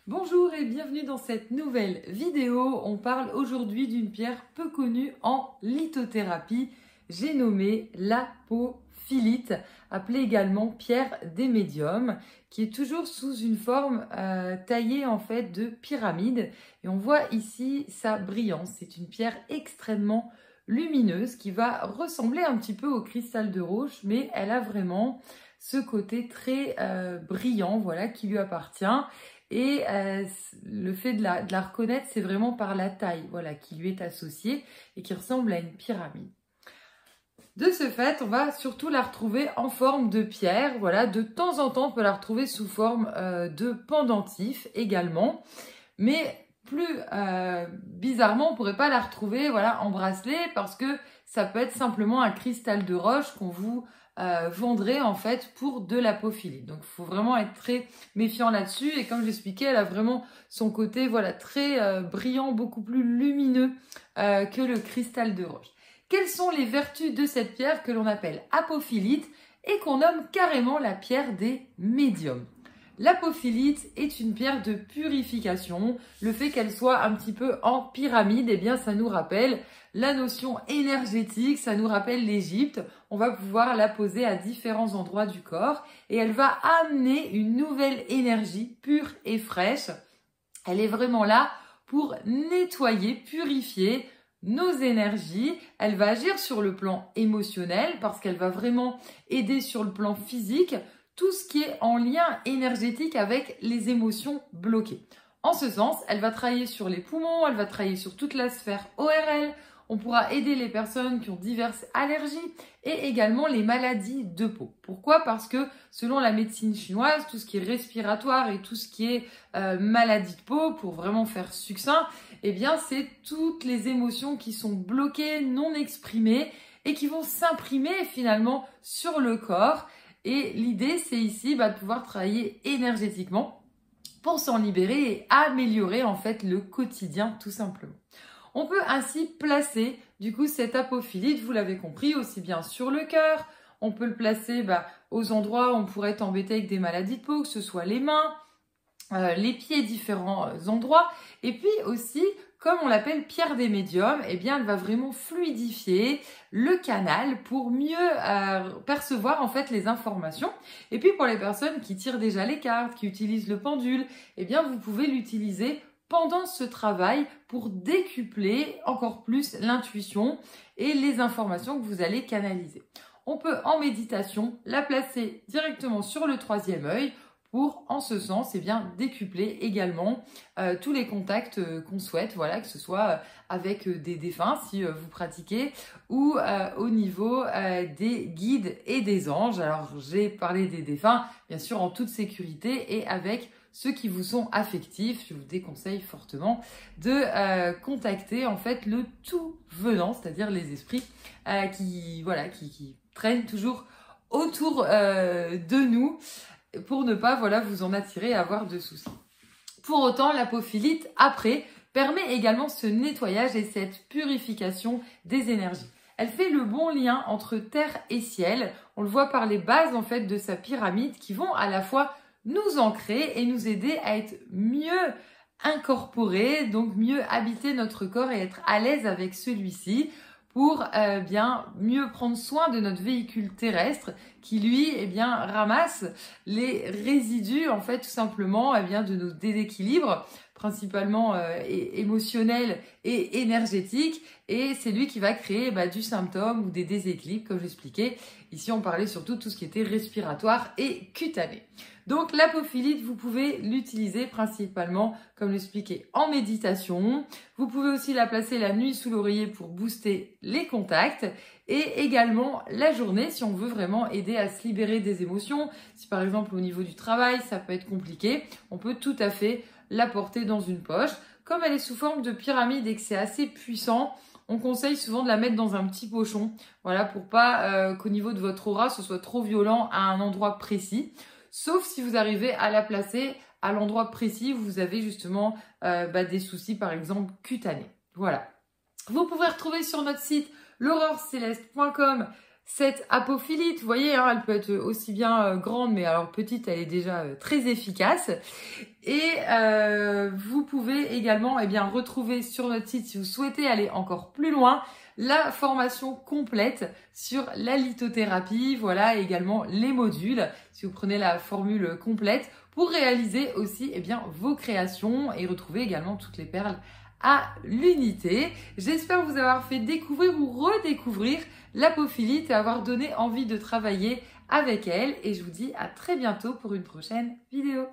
Bonjour et bienvenue dans cette nouvelle vidéo. On parle aujourd'hui d'une pierre peu connue en lithothérapie. J'ai nommé l'apophilite, appelée également pierre des médiums, qui est toujours sous une forme taillée en fait de pyramide. Et on voit ici sa brillance. C'est une pierre extrêmement lumineuse qui va ressembler un petit peu au cristal de roche, mais elle a vraiment ce côté très brillant, voilà, qui lui appartient. Et le fait de la reconnaître, c'est vraiment par la taille, voilà, qui lui est associée et qui ressemble à une pyramide. De ce fait, on va surtout la retrouver en forme de pierre, voilà. De temps en temps, on peut la retrouver sous forme de pendentif également, mais plus bizarrement, on ne pourrait pas la retrouver, voilà, en bracelet parce que ça peut être simplement un cristal de roche qu'on vous vendrait en fait pour de l'apophilite. Donc il faut vraiment être très méfiant là-dessus, et comme j'expliquais, elle a vraiment son côté voilà très brillant, beaucoup plus lumineux que le cristal de roche. Quelles sont les vertus de cette pierre que l'on appelle apophilite et qu'on nomme carrément la pierre des médiums? L'apophilite est une pierre de purification. Le fait qu'elle soit un petit peu en pyramide, eh bien, ça nous rappelle la notion énergétique, ça nous rappelle l'Égypte. On va pouvoir la poser à différents endroits du corps et elle va amener une nouvelle énergie pure et fraîche. Elle est vraiment là pour nettoyer, purifier nos énergies. Elle va agir sur le plan émotionnel parce qu'elle va vraiment aider sur le plan physique tout ce qui est en lien énergétique avec les émotions bloquées. En ce sens, elle va travailler sur les poumons, elle va travailler sur toute la sphère ORL. On pourra aider les personnes qui ont diverses allergies et également les maladies de peau. Pourquoi? Parce que selon la médecine chinoise, tout ce qui est respiratoire et tout ce qui est maladie de peau, pour vraiment faire succinct, eh bien c'est toutes les émotions qui sont bloquées, non exprimées et qui vont s'imprimer finalement sur le corps. Et l'idée, c'est ici de pouvoir travailler énergétiquement pour s'en libérer et améliorer en fait le quotidien tout simplement. On peut ainsi placer du coup cet apophilite, vous l'avez compris, aussi bien sur le cœur. On peut le placer aux endroits où on pourrait être embêté avec des maladies de peau, que ce soit les mains, les pieds, différents endroits. Et puis aussi, comme on l'appelle pierre des médiums, eh bien elle va vraiment fluidifier le canal pour mieux percevoir en fait les informations. Et puis pour les personnes qui tirent déjà les cartes, qui utilisent le pendule, eh bien vous pouvez l'utiliser pendant ce travail pour décupler encore plus l'intuition et les informations que vous allez canaliser. On peut en méditation la placer directement sur le troisième œil pour, en ce sens, décupler également tous les contacts qu'on souhaite, voilà, que ce soit avec des défunts si vous pratiquez, ou au niveau des guides et des anges. Alors, j'ai parlé des défunts, bien sûr, en toute sécurité et avec ceux qui vous sont affectifs. Je vous déconseille fortement de contacter en fait le tout venant, c'est-à-dire les esprits qui traînent toujours autour de nous, pour ne pas vous en attirer et avoir de soucis. Pour autant, l'apophilite, après, permet également ce nettoyage et cette purification des énergies. Elle fait le bon lien entre terre et ciel. On le voit par les bases en fait de sa pyramide qui vont à la fois nous ancrer et nous aider à être mieux incorporés, donc mieux habiter notre corps et être à l'aise avec celui-ci, pour mieux prendre soin de notre véhicule terrestre qui lui ramasse les résidus en fait tout simplement de nos déséquilibres principalement émotionnels et énergétiques, et c'est lui qui va créer du symptôme ou des déséquilibres comme j'expliquais. Ici on parlait surtout de tout ce qui était respiratoire et cutané. Donc l'apophilite, vous pouvez l'utiliser principalement, comme l'expliqué, en méditation. Vous pouvez aussi la placer la nuit sous l'oreiller pour booster les contacts, et également la journée si on veut vraiment aider à se libérer des émotions. Si par exemple au niveau du travail, ça peut être compliqué, on peut tout à fait la porter dans une poche. Comme elle est sous forme de pyramide et que c'est assez puissant, on conseille souvent de la mettre dans un petit pochon, voilà, pour pas qu'au niveau de votre aura, ce soit trop violent à un endroit précis. Sauf si vous arrivez à la placer à l'endroit précis où vous avez justement des soucis, par exemple cutanés. Voilà. Vous pouvez retrouver sur notre site l'aurorcéleste.com Cette apophilite, vous voyez, hein, elle peut être aussi bien grande, mais alors petite, elle est déjà très efficace. Et vous pouvez également retrouver sur notre site, si vous souhaitez aller encore plus loin, la formation complète sur la lithothérapie, voilà, et également les modules, si vous prenez la formule complète, pour réaliser aussi vos créations et retrouver également toutes les perles à l'unité. J'espère vous avoir fait découvrir ou redécouvrir l'apophilite et avoir donné envie de travailler avec elle. Et je vous dis à très bientôt pour une prochaine vidéo.